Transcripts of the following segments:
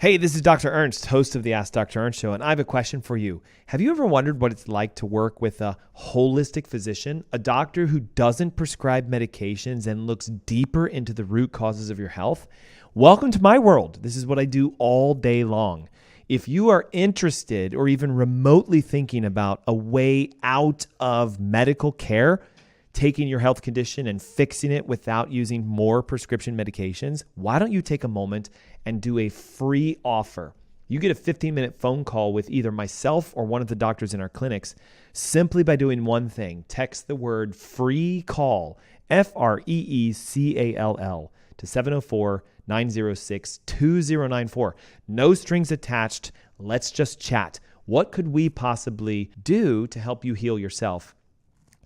Hey, this is Dr. Ernst, host of the AskDrErnst Show, and I have a question for you. Have you ever wondered what it's like to work with a holistic physician, a doctor who doesn't prescribe medications and looks deeper into the root causes of your health? Welcome to my world. This is what I do all day long. If you are interested or even remotely thinking about a way out of medical care, taking your health condition and fixing it without using more prescription medications, why don't you take a moment and do a free offer? You get a 15-minute phone call with either myself or one of the doctors in our clinics simply by doing one thing. Text the word FREE CALL, FREECALL, to 704-906-2094. No strings attached. Let's just chat. What could we possibly do to help you heal yourself?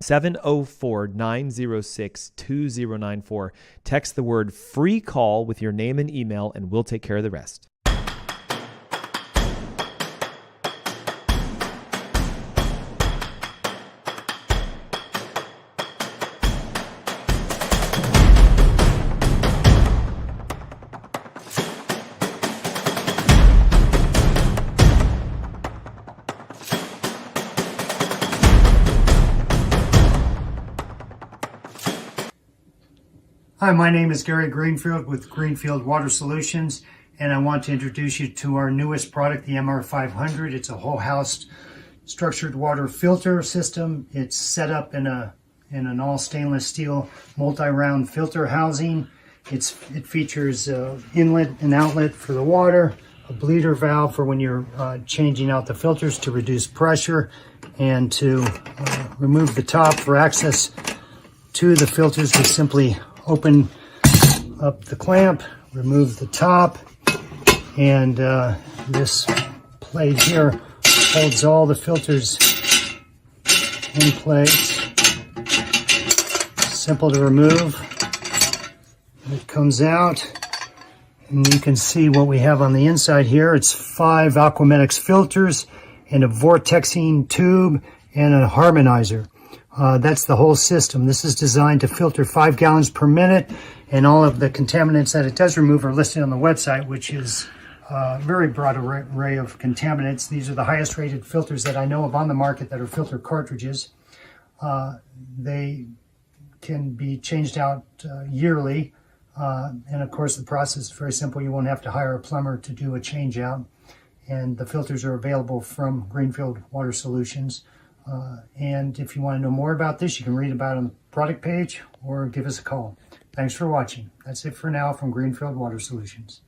704-906-2094. Text the word FREE CALL with your name and email, and we'll take care of the rest. Hi, my name is Gary Greenfield with Greenfield Water Solutions, and I want to introduce you to our newest product, the MR500. It's a whole house structured water filter system. It's set up in an all stainless steel multi-round filter housing. It features inlet and outlet for the water, a bleeder valve for when you're changing out the filters to reduce pressure, and to remove the top for access to the filters. We simply open up the clamp, remove the top, and this plate here holds all the filters in place. Simple to remove. It comes out, and you can see what we have on the inside here. It's 5 Aquamedics filters and a vortexing tube and a harmonizer. That's the whole system. This is designed to filter 5 gallons per minute, and all of the contaminants that it does remove are listed on the website, which is a very broad array of contaminants. These are the highest rated filters that I know of on the market that are filter cartridges. They can be changed out yearly, and of course the process is very simple. You won't have to hire a plumber to do a change out, and the filters are available from Greenfield Water Solutions. And if you want to know more about this, you can read about it on the product page or give us a call. Thanks for watching. That's it for now from Greenfield Water Solutions.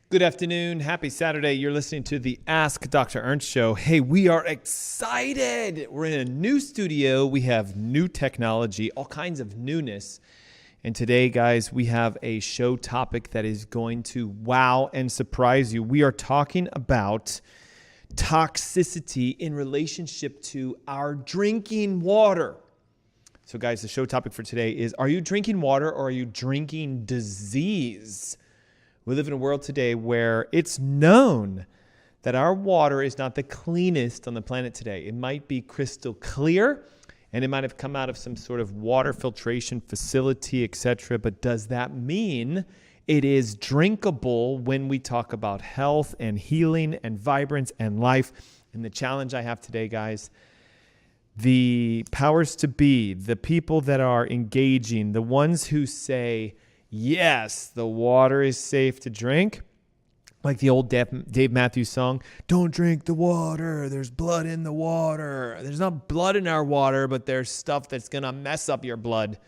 Good afternoon. Happy Saturday. You're listening to the Ask Dr. Ernst Show. Hey, we are excited. We're in a new studio. We have new technology, all kinds of newness. And today, guys, we have a show topic that is going to wow and surprise you. We are talking about toxicity in relationship to our drinking water. So guys, the show topic for today is, are you drinking water or are you drinking disease? We live in a world today where it's known that our water is not the cleanest on the planet today. It might be crystal clear, and it might have come out of some sort of water filtration facility, etc. But does that mean it is drinkable when we talk about health and healing and vibrance and life? And the challenge I have today, guys, the powers to be, the people that are engaging, the ones who say, yes, the water is safe to drink, like the old Dave Matthews song, don't drink the water, there's blood in the water. There's not blood in our water, but there's stuff that's going to mess up your blood.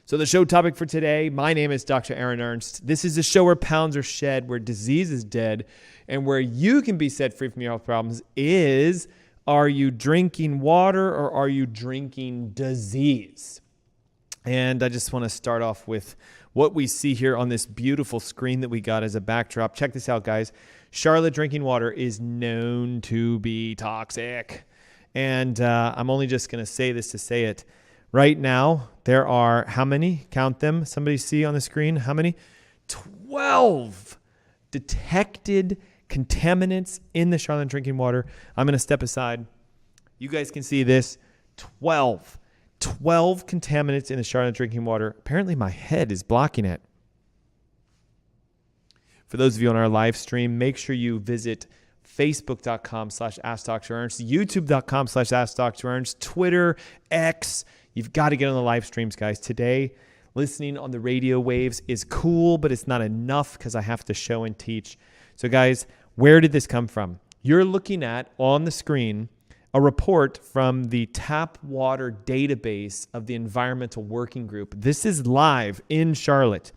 So the show topic for today, my name is Dr. Ernst. This is a show where pounds are shed, where disease is dead, and where you can be set free from your health problems is, are you drinking water or are you drinking disease? And I just want to start off with what we see here on this beautiful screen that we got as a backdrop. Check this out, guys. Charlotte drinking water is known to be toxic. And I'm only just going to say this to say it. Right now, there are how many? Count them. Somebody see on the screen how many? 12 detected contaminants in the Charlotte drinking water. I'm going to step aside. You guys can see this. 12 contaminants in the Charlotte drinking water. Apparently my head is blocking it. For those of you on our live stream, make sure you visit facebook.com/AskDrErnst, youtube.com/AskDrErnst, Twitter, X. You've got to get on the live streams, guys. Today, listening on the radio waves is cool, but it's not enough because I have to show and teach. So guys, where did this come from? You're looking at on the screen a report from the tap water database of the Environmental Working Group. This is live in Charlotte.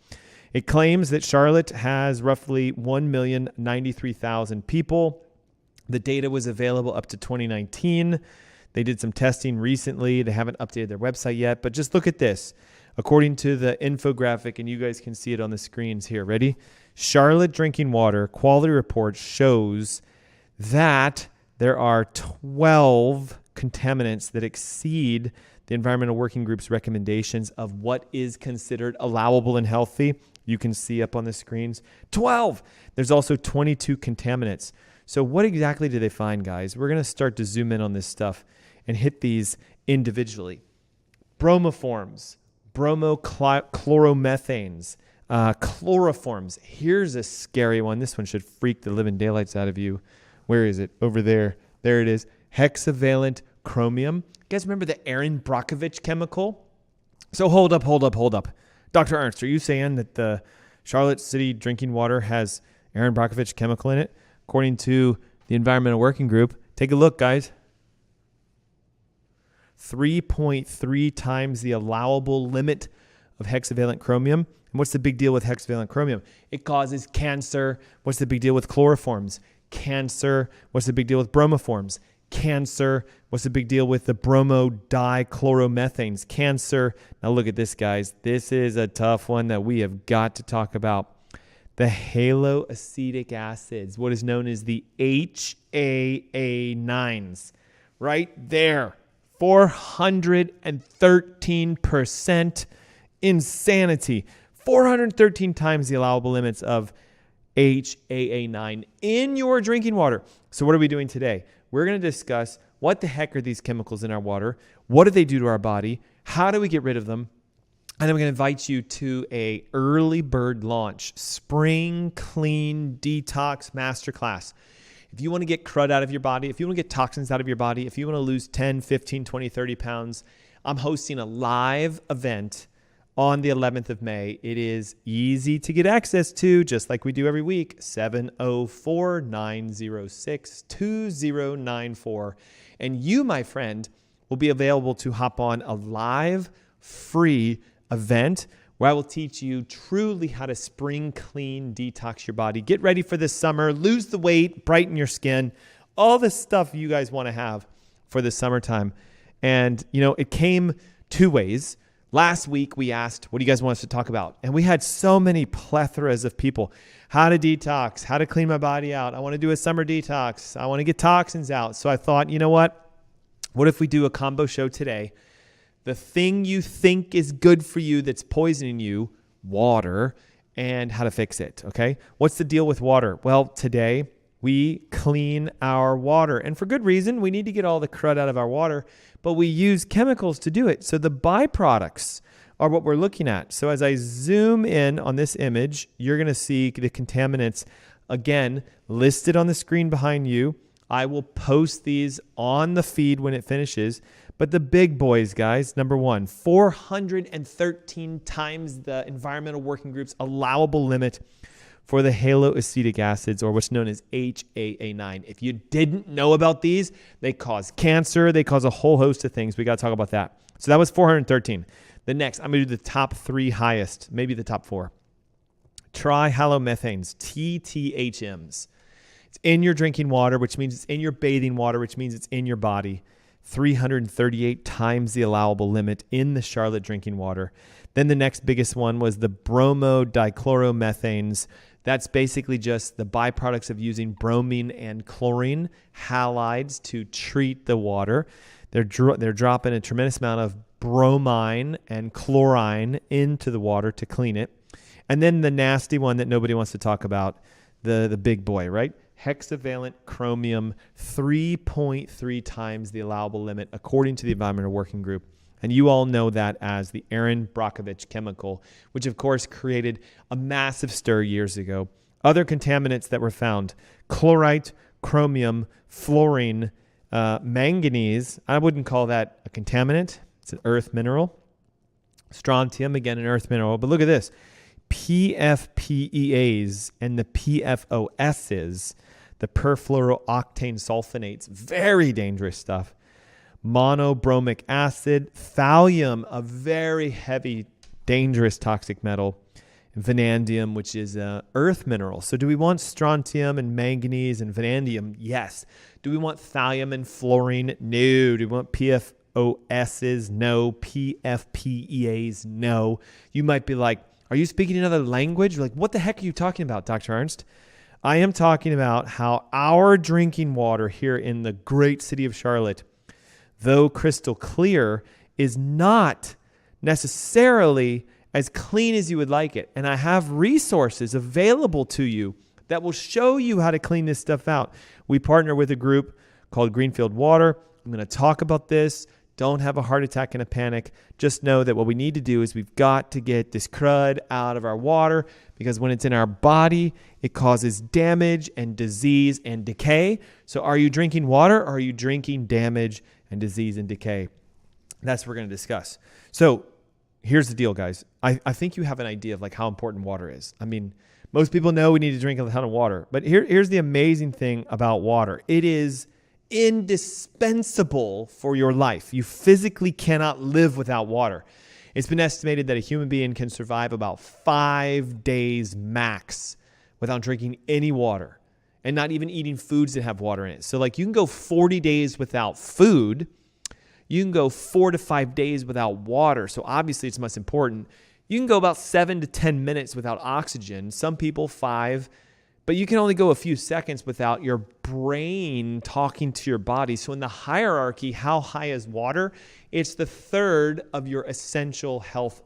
It claims that Charlotte has roughly 1,093,000 people. The data was available up to 2019. They did some testing recently. They haven't updated their website yet, but just look at this. According to the infographic, and you guys can see it on the screens here. Ready? Charlotte drinking water quality report shows that there are 12 contaminants that exceed the Environmental Working Group's recommendations of what is considered allowable and healthy. You can see up on the screens. 12! There's also 22 contaminants. So what exactly do they find, guys? We're going to start to zoom in on this stuff and hit these individually. Bromoforms, bromochloromethanes, chloroforms. Here's a scary one. This one should freak the living daylights out of you. Where is it? Over there. There it is. Hexavalent Chromium. You guys remember the Aaron Brockovich chemical? So hold up. Dr. Ernst, are you saying that the Charlotte City drinking water has Aaron Brockovich chemical in it? According to the Environmental Working Group, take a look, guys. 3.3 times the allowable limit of hexavalent chromium. And what's the big deal with hexavalent chromium? It causes cancer. What's the big deal with chloroforms? Cancer. What's the big deal with bromoforms? Cancer. What's the big deal with the bromodichloromethanes? Cancer. Now look at this, guys. This is a tough one that we have got to talk about. The haloacetic acids, what is known as the HAA9s. Right there. 413% insanity. 413 times the allowable limits of HAA9 in your drinking water. So what are we doing today? We're going to discuss what the heck are these chemicals in our water? What do they do to our body? How do we get rid of them? And I'm going to invite you to a early bird launch, Spring Clean Detox Masterclass. If you want to get crud out of your body, if you want to get toxins out of your body, if you want to lose 10, 15, 20, 30 pounds, I'm hosting a live event on the 11th of May. It is easy to get access to, just like we do every week, 704-906-2094. And you, my friend, will be available to hop on a live, free event where I will teach you truly how to spring clean, detox your body. Get ready for this summer, lose the weight, brighten your skin, all the stuff you guys want to have for the summertime. And, you know, it came two ways. Last week, we asked, what do you guys want us to talk about? And we had so many plethoras of people. How to detox, how to clean my body out. I want to do a summer detox. I want to get toxins out. So I thought, you know what? What if we do a combo show today the thing you think is good for you that's poisoning you, water, and how to fix it, okay? What's the deal with water? Well, today we clean our water, and for good reason. We need to get all the crud out of our water, but we use chemicals to do it. So the byproducts are what we're looking at. So as I zoom in on this image, you're going to see the contaminants, again, listed on the screen behind you. I will post these on the feed when it finishes. But the big boys, guys, number one, 413 times the Environmental Working Group's allowable limit for the haloacetic acids, or what's known as HAA9. If you didn't know about these, they cause cancer. They cause a whole host of things. We got to talk about that. So that was 413. The next, I'm going to do the top 3 highest, maybe the top 4. Trihalomethanes, TTHMs. It's in your drinking water, which means it's in your bathing water, which means it's in your body. 338 times the allowable limit in the Charlotte drinking water. Then the next biggest one was the bromodichloromethanes. That's basically just the byproducts of using bromine and chlorine halides to treat the water. They're dropping a tremendous amount of bromine and chlorine into the water to clean it. And then the nasty one that nobody wants to talk about, the big boy, right? Hexavalent chromium, 3.3 times the allowable limit according to the Environmental Working Group. And you all know that as the Aaron Brockovich chemical, which of course created a massive stir years ago. Other contaminants that were found: chlorite, chromium, fluorine, manganese. I wouldn't call that a contaminant. It's an earth mineral. Strontium, again, an earth mineral. But look at this. TFFAs and the TFFAs, the perfluorooctane sulfonates, very dangerous stuff. Monobromic acid, thallium, a very heavy, dangerous toxic metal, and vanadium, which is an earth mineral. So do we want strontium and manganese and vanadium? Yes. Do we want thallium and fluorine? No. Do we want PFOSs? No. PFPEAs? No. You might be like, are you speaking another language? You're like, what the heck are you talking about, Dr. Ernst? I am talking about how our drinking water here in the great city of Charlotte, though crystal clear, is not necessarily as clean as you would like it. And I have resources available to you that will show you how to clean this stuff out. We partner with a group called Greenfield Water. I'm going to talk about this. Don't have a heart attack and a panic. Just know that what we need to do is we've got to get this crud out of our water, because when it's in our body, it causes damage and disease and decay. So are you drinking water, or are you drinking damage and disease and decay? That's what we're going to discuss. So here's the deal, guys. I think you have an idea of like how important water is. I mean, most people know we need to drink a ton of water. But here's the amazing thing about water. It is indispensable for your life. You physically cannot live without water. It's been estimated that a human being can survive about 5 days max without drinking any water and not even eating foods that have water in it. So like you can go 40 days without food. You can go 4 to 5 days without water. So obviously it's most important. You can go about 7 to 10 minutes without oxygen. Some people 5. But you can only go a few seconds without your brain talking to your body. So in the hierarchy, how high is water? It's the third of your essential health,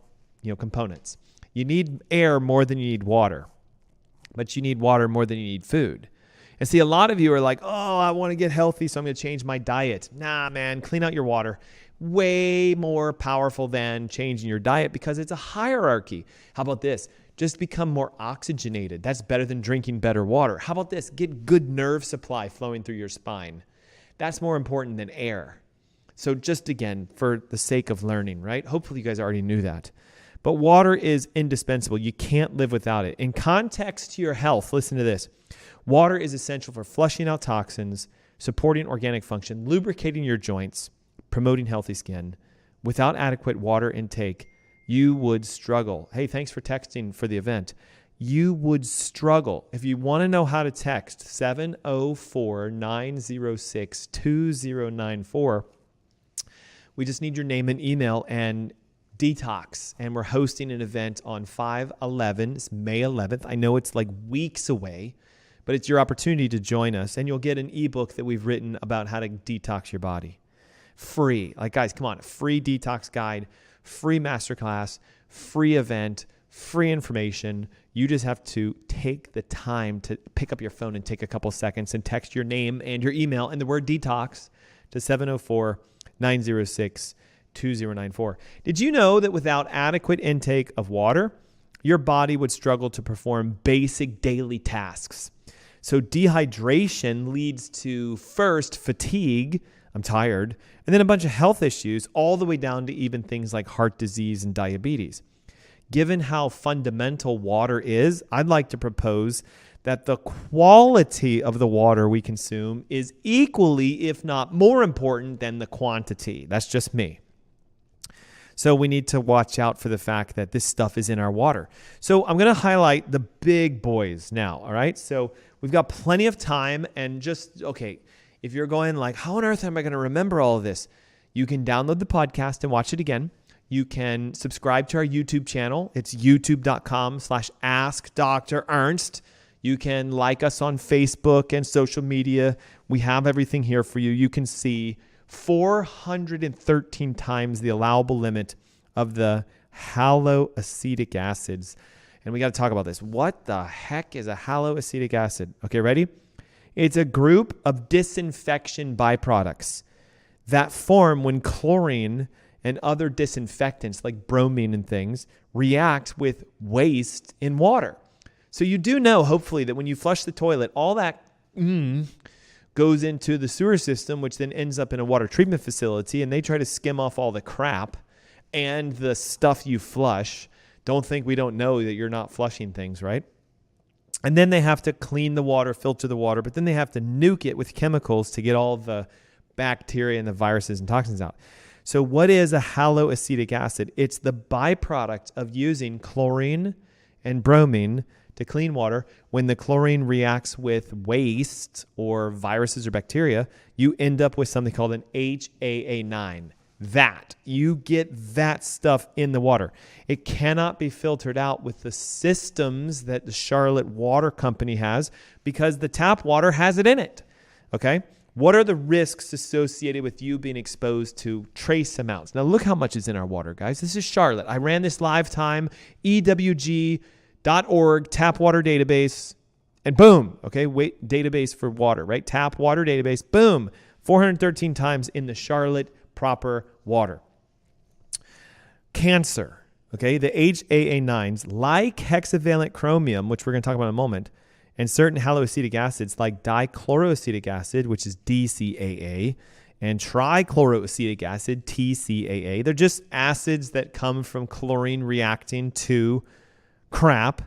components. You need air more than you need water, but you need water more than you need food. And see, a lot of you are like, oh, I want to get healthy, so I'm going to change my diet. Nah, man, clean out your water. Way more powerful than changing your diet, because it's a hierarchy. How about this? Just become more oxygenated. That's better than drinking better water. How about this? Get good nerve supply flowing through your spine. That's more important than air. So just again, for the sake of learning, right? Hopefully you guys already knew that. But water is indispensable. You can't live without it. In context to your health, listen to this. Water is essential for flushing out toxins, supporting organic function, lubricating your joints, promoting healthy skin. Without adequate water intake, you would struggle. Hey, thanks for texting for the event. You would struggle. If you want to know how to text, 704-906-2094. We just need your name and email and detox. And we're hosting an event on 5/11. It's May 11th. I know it's like weeks away, but it's your opportunity to join us. And you'll get an ebook that we've written about how to detox your body. free. Like, guys, come on, free detox guide, free masterclass, free event, free information. You just have to take the time to pick up your phone and take a couple seconds and text your name and your email and the word detox to 704-906-2094. Did you know that without adequate intake of water, your body would struggle to perform basic daily tasks? So dehydration leads to first fatigue, I'm tired, and then a bunch of health issues, all the way down to even things like heart disease and diabetes. Given how fundamental water is, I'd like to propose that the quality of the water we consume is equally, if not more important than the quantity. That's just me. So we need to watch out for the fact that this stuff is in our water. So I'm going to highlight the big boys now, all right? So we've got plenty of time, and just, okay, if you're going like, how on earth am I going to remember all of this? You can download the podcast and watch it again. You can subscribe to our YouTube channel. It's youtube.com/AskDrErnst. You can like us on Facebook and social media. We have everything here for you. You can see 413 times the allowable limit of the haloacetic acids. And we got to talk about this. What the heck is a haloacetic acid? Okay, ready? It's a group of disinfection byproducts that form when chlorine and other disinfectants like bromine and things react with waste in water. So you do know, hopefully, that when you flush the toilet, all that goes into the sewer system, which then ends up in a water treatment facility, and they try to skim off all the crap and the stuff you flush. Don't think we don't know that you're not flushing things, right? And then they have to clean the water, filter the water, but then they have to nuke it with chemicals to get all the bacteria and the viruses and toxins out. So what is a haloacetic acid? It's the byproduct of using chlorine and bromine to clean water. When the chlorine reacts with waste or viruses or bacteria, you end up with something called an HAA9. You get that stuff in the water. It cannot be filtered out with the systems that the Charlotte Water Company has because the tap water has it in it. Okay? What are the risks associated with you being exposed to trace amounts? Now look how much is in our water, guys. This is Charlotte. I ran this live time, EWG.org, tap water database, and boom, okay, wait, database for water, right? Tap water database, boom, 413 times in the Charlotte proper water. Cancer, okay, the HAA9s, like hexavalent chromium, which we're going to talk about in a moment, and certain haloacetic acids like dichloroacetic acid, which is DCAA, and trichloroacetic acid, TCAA. They're just acids that come from chlorine reacting to crap,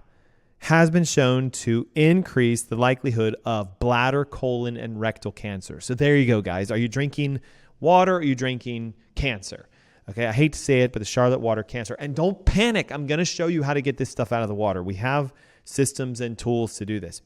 has been shown to increase the likelihood of bladder, colon, and rectal cancer. So there you go, guys. Are you drinking water or are you drinking cancer? Okay, I hate to say it, but the Charlotte Water Cancer. And don't panic. I'm going to show you how to get this stuff out of the water. We have systems and tools to do this.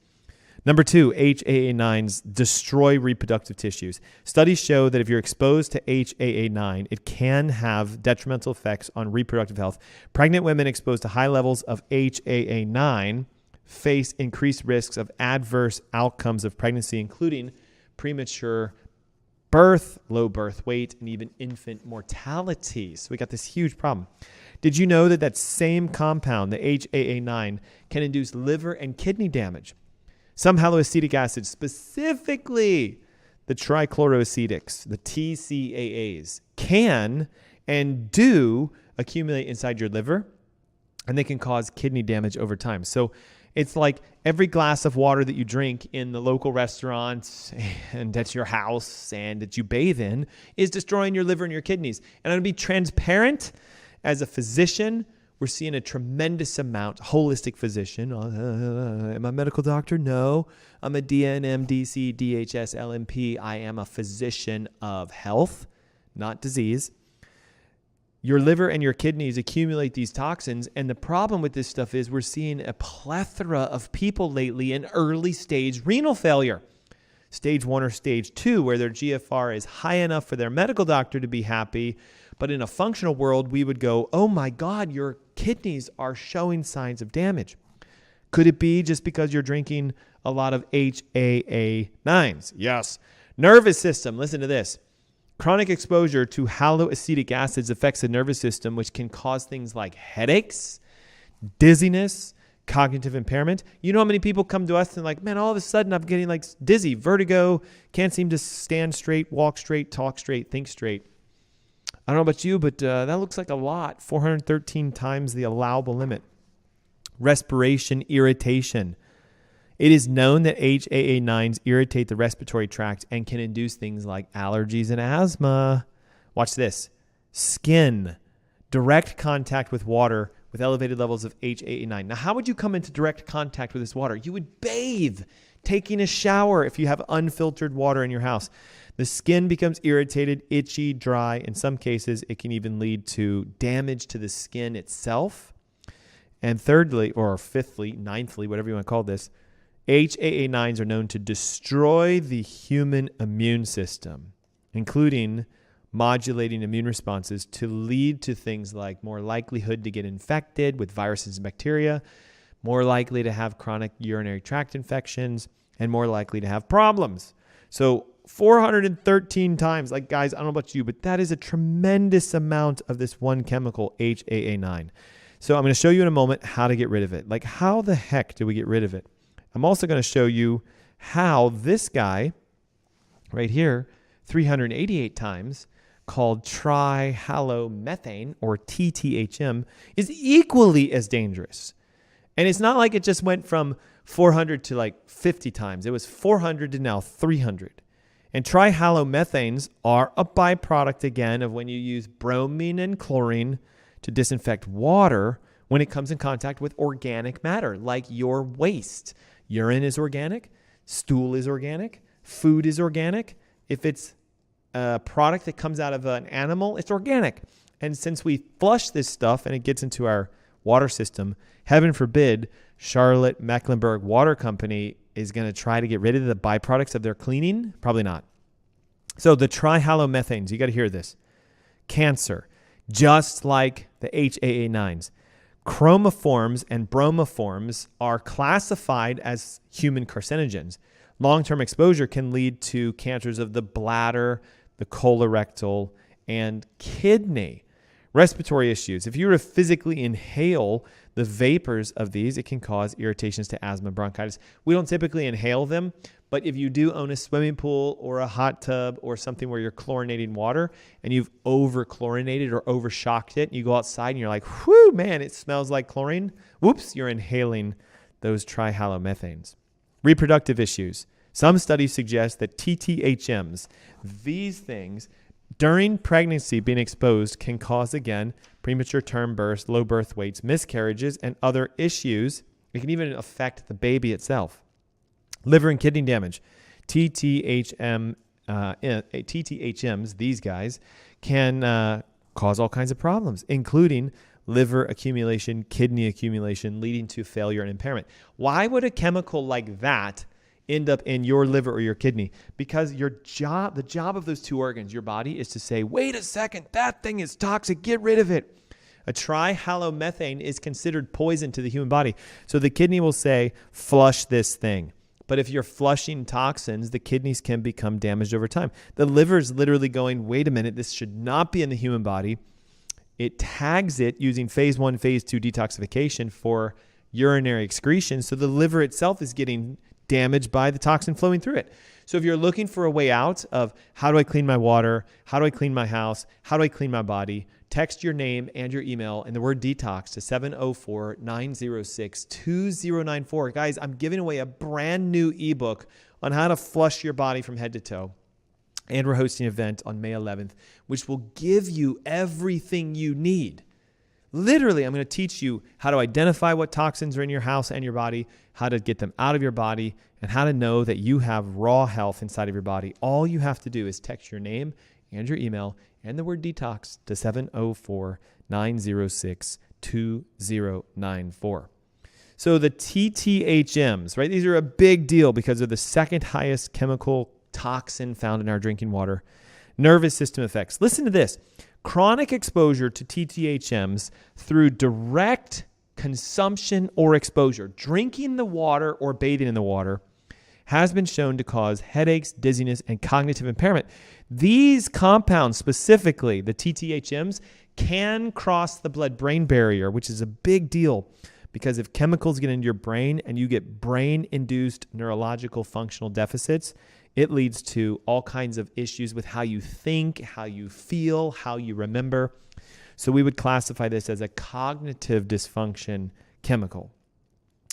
Number 2, HAA9s destroy reproductive tissues. Studies show that if you're exposed to HAA9, it can have detrimental effects on reproductive health. Pregnant women exposed to high levels of HAA9 face increased risks of adverse outcomes of pregnancy, including premature birth, low birth weight, and even infant mortality. So we got this huge problem. Did you know that that same compound, the HAA9, can induce liver and kidney damage? Some haloacetic acids, specifically the trichloroacetics, the TCAAs, can and do accumulate inside your liver, and they can cause kidney damage over time. So it's like every glass of water that you drink in the local restaurants and at your house and that you bathe in is destroying your liver and your kidneys. And I'm going to be transparent. As a physician, we're seeing a tremendous amount, holistic physician. Am I a medical doctor? No. I'm a DNM, DC, DHS, LMP. I am a physician of health, not disease. Your liver and your kidneys accumulate these toxins, and the problem with this stuff is we're seeing a plethora of people lately in early stage renal failure. Stage 1 or stage 2, where their GFR is high enough for their medical doctor to be happy. But in a functional world, we would go, oh my God, your kidneys are showing signs of damage. Could it be just because you're drinking a lot of HAA9s? Yes. Nervous system, listen to this. Chronic exposure to haloacetic acids affects the nervous system, which can cause things like headaches, dizziness, cognitive impairment. You know how many people come to us and like, man, all of a sudden I'm getting like dizzy, vertigo, can't seem to stand straight, walk straight, talk straight, think straight. I don't know about you, but that looks like a lot. 413 times the allowable limit. Respiration irritation. It is known that HAA9s irritate the respiratory tract and can induce things like allergies and asthma. Watch this. Skin. Direct contact with water with elevated levels of HAA9. Now, how would you come into direct contact with this water? You would bathe, taking a shower if you have unfiltered water in your house. The skin becomes irritated, itchy, dry. In some cases, it can even lead to damage to the skin itself. And thirdly, or fifthly, ninthly, whatever you want to call this, HAA9s are known to destroy the human immune system, including modulating immune responses to lead to things like more likelihood to get infected with viruses and bacteria, more likely to have chronic urinary tract infections, and more likely to have problems. So 413 times, like guys, I don't know about you, but that is a tremendous amount of this one chemical, HAA9. So I'm going to show you in a moment how to get rid of it. Like, how the heck do we get rid of it? I'm also going to show you how this guy right here, 388 times, called trihalomethane, or TTHM, is equally as dangerous. And it's not like it just went from 400 to like 50 times. It was 400 to now 300. And trihalomethanes are a byproduct, again, of when you use bromine and chlorine to disinfect water when it comes in contact with organic matter, like your waste. Urine is organic, stool is organic, food is organic. If it's a product that comes out of an animal, it's organic. And since we flush this stuff and it gets into our water system, heaven forbid, Charlotte Mecklenburg Water Company is going to try to get rid of the byproducts of their cleaning? Probably not. So the trihalomethanes, you got to hear this. Cancer, just like the HAA9s. Chromophores and bromophores are classified as human carcinogens. Long-term exposure can lead to cancers of the bladder, the colorectal, and kidney. Respiratory issues. If you were to physically inhale the vapors of these, it can cause irritations to asthma, bronchitis. We don't typically inhale them, but if you do own a swimming pool or a hot tub or something where you're chlorinating water and you've over-chlorinated or over-shocked it, you go outside and you're like, whew, man, it smells like chlorine. Whoops, you're inhaling those trihalomethanes. Reproductive issues. Some studies suggest that TTHMs, these things, during pregnancy being exposed can cause, again, premature term births, low birth weights, miscarriages, and other issues. It can even affect the baby itself. Liver and kidney damage. TTHMs, these guys, can cause all kinds of problems, including liver accumulation, kidney accumulation, leading to failure and impairment. Why would a chemical like that end up in your liver or your kidney? Because the job of those two organs, your body, is to say, wait a second, that thing is toxic, get rid of it. A trihalomethane is considered poison to the human body. So the kidney will say, flush this thing. But if you're flushing toxins, the kidneys can become damaged over time. The liver is literally going, wait a minute, this should not be in the human body. It tags it using phase 1, phase 2 detoxification for urinary excretion. So the liver itself is getting damaged by the toxin flowing through it. So if you're looking for a way out of how do I clean my water, how do I clean my house, how do I clean my body, text your name and your email and the word detox to 704-906-2094. Guys, I'm giving away a brand new ebook on how to flush your body from head to toe. And we're hosting an event on May 11th, which will give you everything you need. Literally, I'm going to teach you how to identify what toxins are in your house and your body, how to get them out of your body, and how to know that you have raw health inside of your body. All you have to do is text your name and your email and the word detox to 704-906-2094. So the TTHMs, right? These are a big deal because they're the second highest chemical toxin found in our drinking water. Nervous system effects. Listen to this. Chronic exposure to TTHMs through direct consumption or exposure, drinking the water or bathing in the water, has been shown to cause headaches, dizziness, and cognitive impairment. These compounds, specifically the TTHMs, can cross the blood-brain barrier, which is a big deal because if chemicals get into your brain and you get brain-induced neurological functional deficits, it leads to all kinds of issues with how you think, how you feel, how you remember. So we would classify this as a cognitive dysfunction chemical.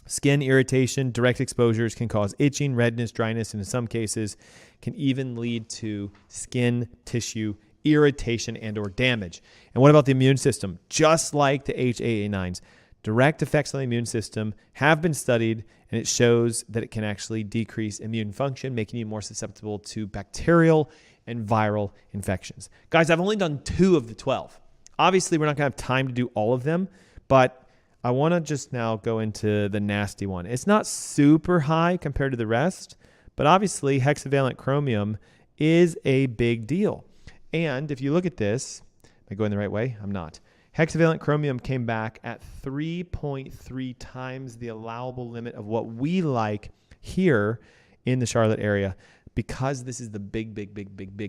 Skin irritation, direct exposures can cause itching, redness, dryness, and in some cases can even lead to skin tissue irritation and or damage. And what about the immune system? Just like the HAA9s, direct effects on the immune system have been studied, and it shows that it can actually decrease immune function, making you more susceptible to bacterial and viral infections. Guys, I've only done 2 of the 12. Obviously, we're not going to have time to do all of them, but I want to just now go into the nasty one. It's not super high compared to the rest, but obviously hexavalent chromium is a big deal. And if you look at this, am I going the right way? I'm not. Hexavalent chromium came back at 3.3 times the allowable limit of what we like here in the Charlotte area, because this is the big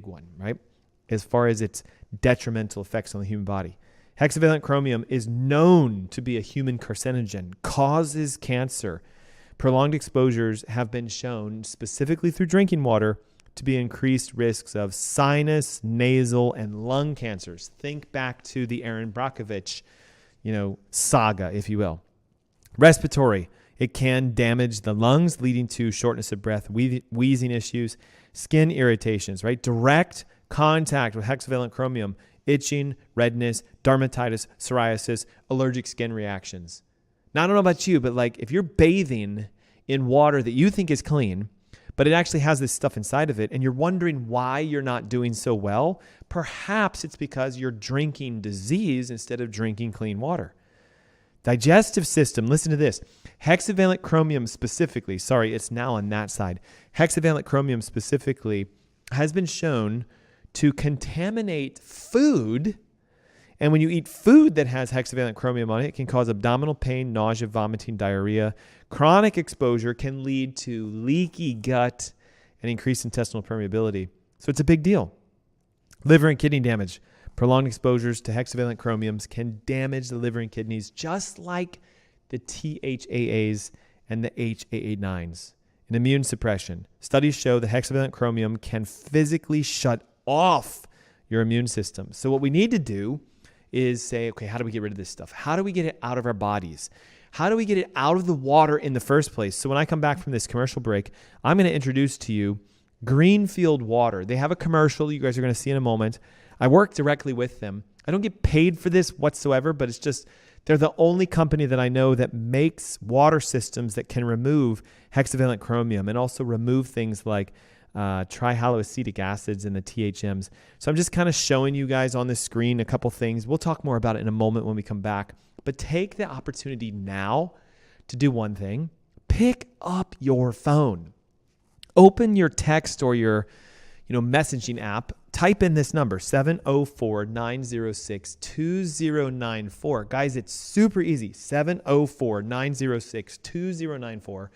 one, right? As far as its detrimental effects on the human body. Hexavalent chromium is known to be a human carcinogen, causes cancer. Prolonged exposures have been shown, specifically through drinking water, to be increased risks of sinus, nasal, and lung cancers. Think back to the Aaron Brockovich, saga, if you will. Respiratory, it can damage the lungs, leading to shortness of breath, wheezing issues, skin irritations, right? Direct contact with hexavalent chromium, itching, redness, dermatitis, psoriasis, allergic skin reactions. Now, I don't know about you, but if you're bathing in water that you think is clean, but it actually has this stuff inside of it, and you're wondering why you're not doing so well, perhaps it's because you're drinking disease instead of drinking clean water. Digestive system, listen to this. Hexavalent chromium specifically, it's now on that side. Hexavalent chromium specifically has been shown to contaminate food. And when you eat food that has hexavalent chromium on it, it can cause abdominal pain, nausea, vomiting, diarrhea. Chronic exposure can lead to leaky gut and increased intestinal permeability. So it's a big deal. Liver and kidney damage. Prolonged exposures to hexavalent chromiums can damage the liver and kidneys, just like the TFFAs and the HAA9s. And immune suppression. Studies show that hexavalent chromium can physically shut off your immune system. So what we need to do is say, okay, how do we get rid of this stuff? How do we get it out of our bodies? How do we get it out of the water in the first place? So when I come back from this commercial break, I'm going to introduce to you Greenfield Water. They have a commercial you guys are going to see in a moment. I work directly with them. I don't get paid for this whatsoever, but it's just they're the only company that I know that makes water systems that can remove hexavalent chromium and also remove things like trihaloacetic acids and the THMs. So I'm just kind of showing you guys on the screen a couple things. We'll talk more about it in a moment when we come back. But take the opportunity now to do one thing. Pick up your phone. Open your text or your messaging app. Type in this number, 704-906-2094. Guys, it's super easy, 704-906-2094.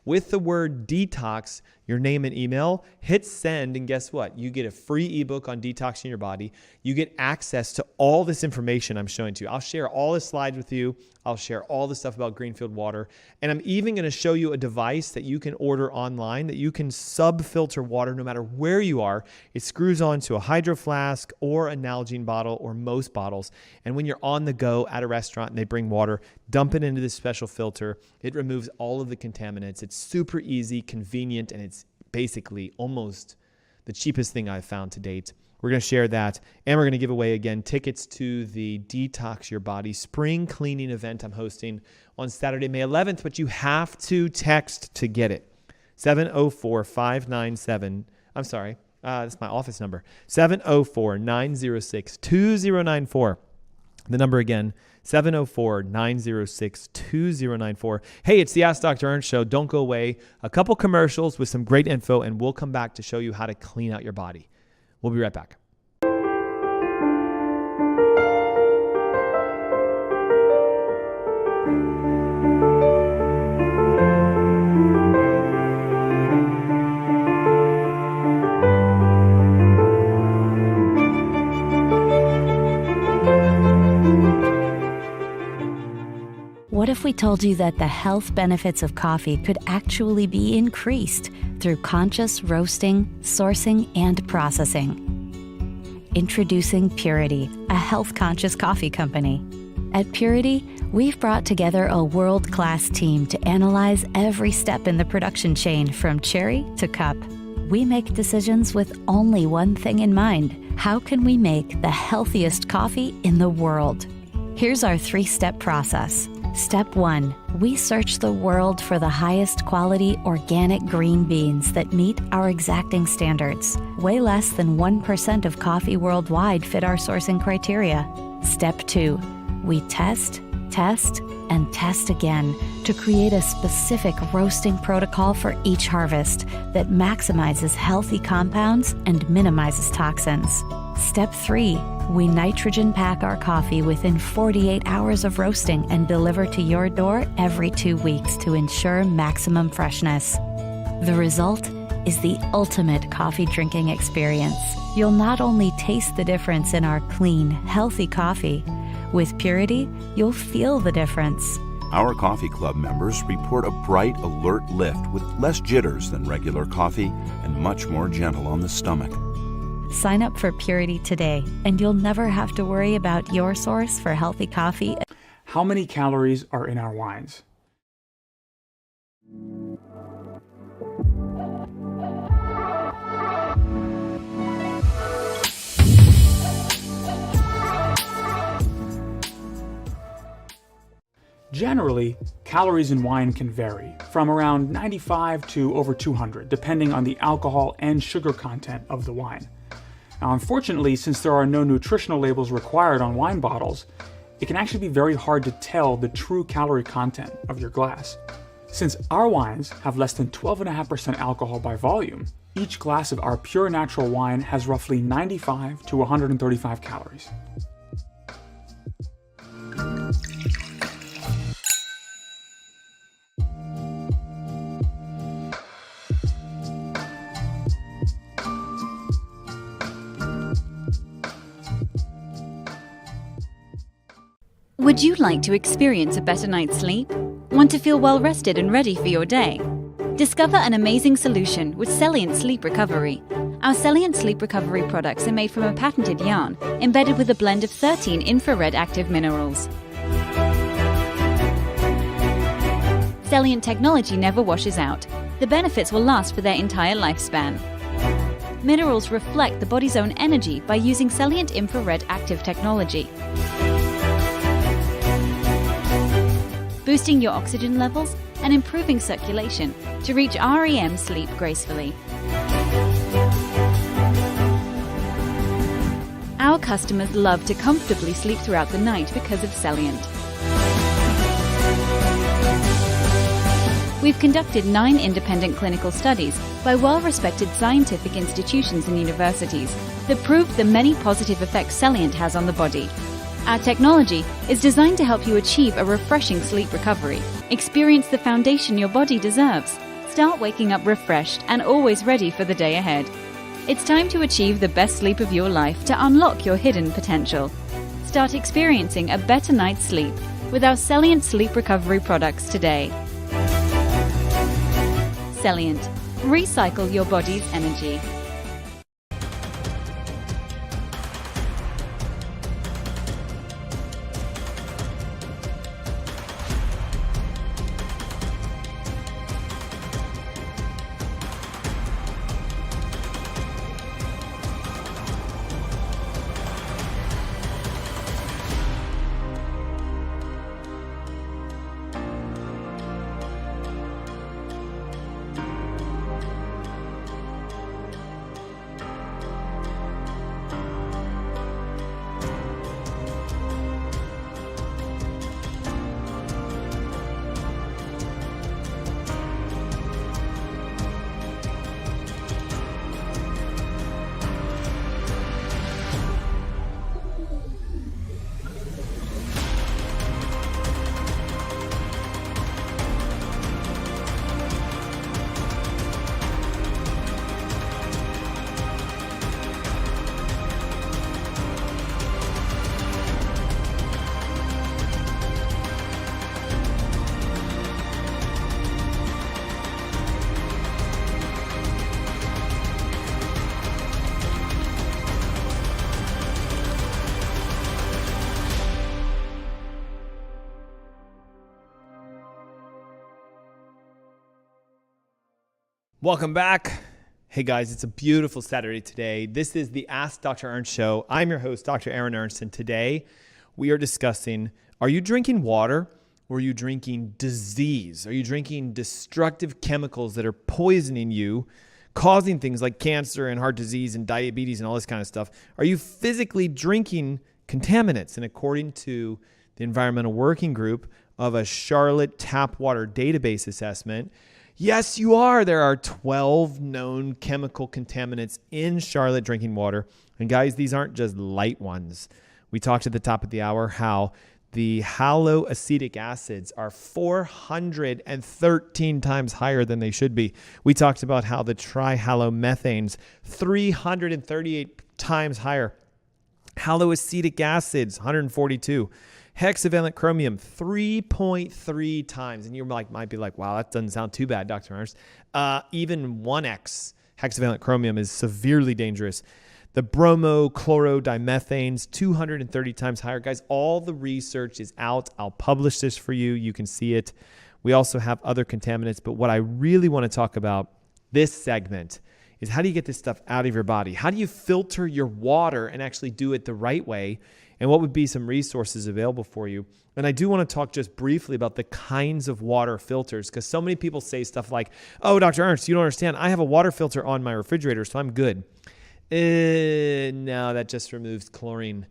With the word detox, your name and email, hit send, and guess what? You get a free ebook on detoxing your body. You get access to all this information I'm showing to you. I'll share all the slides with you. I'll share all the stuff about Greenfield Water. And I'm even going to show you a device that you can order online that you can sub-filter water no matter where you are. It screws onto a hydro flask or a Nalgene bottle or most bottles. And when you're on the go at a restaurant and they bring water, dump it into this special filter. It removes all of the contaminants. It's super easy, convenient, and it's basically almost the cheapest thing I've found to date. We're going to share that, and we're going to give away, again, tickets to the Detox Your Body spring cleaning event I'm hosting on Saturday, May 11th, but you have to text to get it. 704-597, that's my office number, 704-906-2094. The number again, 704-906-2094. Hey, it's the Ask Dr. Ernst Show. Don't go away. A couple commercials with some great info, and we'll come back to show you how to clean out your body. We'll be right back. we told you that the health benefits of coffee could actually be increased through conscious roasting, sourcing, and processing. Introducing Purity, a health-conscious coffee company. At Purity, we've brought together a world-class team to analyze every step in the production chain from cherry to cup. We make decisions with only one thing in mind: how can we make the healthiest coffee in the world? Here's our 3-step process. Step 1. We search the world for the highest quality organic green beans that meet our exacting standards. Way less than 1% of coffee worldwide fit our sourcing criteria. Step 2. We test, and test again to create a specific roasting protocol for each harvest that maximizes healthy compounds and minimizes toxins. Step 3. We nitrogen pack our coffee within 48 hours of roasting and deliver to your door every 2 weeks to ensure maximum freshness. The result is the ultimate coffee drinking experience. You'll not only taste the difference in our clean, healthy coffee, with Purity, you'll feel the difference. Our coffee club members report a bright, alert lift with less jitters than regular coffee and much more gentle on the stomach. Sign up for Purity today, and you'll never have to worry about your source for healthy coffee. How many calories are in our wines? Generally, calories in wine can vary, from around 95 to over 200, depending on the alcohol and sugar content of the wine. Now, unfortunately, since there are no nutritional labels required on wine bottles, it can actually be very hard to tell the true calorie content of your glass. Since our wines have less than 12.5% alcohol by volume, each glass of our pure natural wine has roughly 95 to 135 calories. Would you like to experience a better night's sleep? Want to feel well rested and ready for your day? Discover an amazing solution with Celient Sleep Recovery. Our Celient Sleep Recovery products are made from a patented yarn embedded with a blend of 13 infrared active minerals. Celient technology never washes out. The benefits will last for their entire lifespan. Minerals reflect the body's own energy by using Celient infrared active technology, boosting your oxygen levels and improving circulation to reach REM sleep gracefully. Our customers love to comfortably sleep throughout the night because of Celient. We've conducted 9 independent clinical studies by well-respected scientific institutions and universities that prove the many positive effects Celient has on the body. Our technology is designed to help you achieve a refreshing sleep recovery. Experience the foundation your body deserves. Start waking up refreshed and always ready for the day ahead. It's time to achieve the best sleep of your life to unlock your hidden potential. Start experiencing a better night's sleep with our Celient Sleep Recovery products today. Celient. Recycle your body's energy. Welcome back. Hey guys, it's a beautiful Saturday today. This is the Ask Dr. Ernst Show. I'm your host, Dr. Ernst, and today we are discussing, are you drinking water or are you drinking disease? Are you drinking destructive chemicals that are poisoning you, causing things like cancer and heart disease and diabetes and all this kind of stuff? Are you physically drinking contaminants? And according to the Environmental Working Group of a Charlotte Tap Water Database Assessment, yes, you are. There are 12 known chemical contaminants in Charlotte drinking water. And guys, these aren't just light ones. We talked at the top of the hour how the haloacetic acids are 413 times higher than they should be. We talked about how the trihalomethanes, 338 times higher. Haloacetic acids, 142. Hexavalent chromium, 3.3 times. And you might be like, wow, that doesn't sound too bad, Dr. Ernst. Even 1x hexavalent chromium is severely dangerous. The bromochlorodimethanes, 230 times higher. Guys, all the research is out. I'll publish this for you. You can see it. We also have other contaminants. But what I really want to talk about this segment is how do you get this stuff out of your body? How do you filter your water and actually do it the right way? And what would be some resources available for you? And I do want to talk just briefly about the kinds of water filters, because so many people say stuff like, oh, Dr. Ernst, you don't understand. I have a water filter on my refrigerator, so I'm good. No, that just removes chlorine.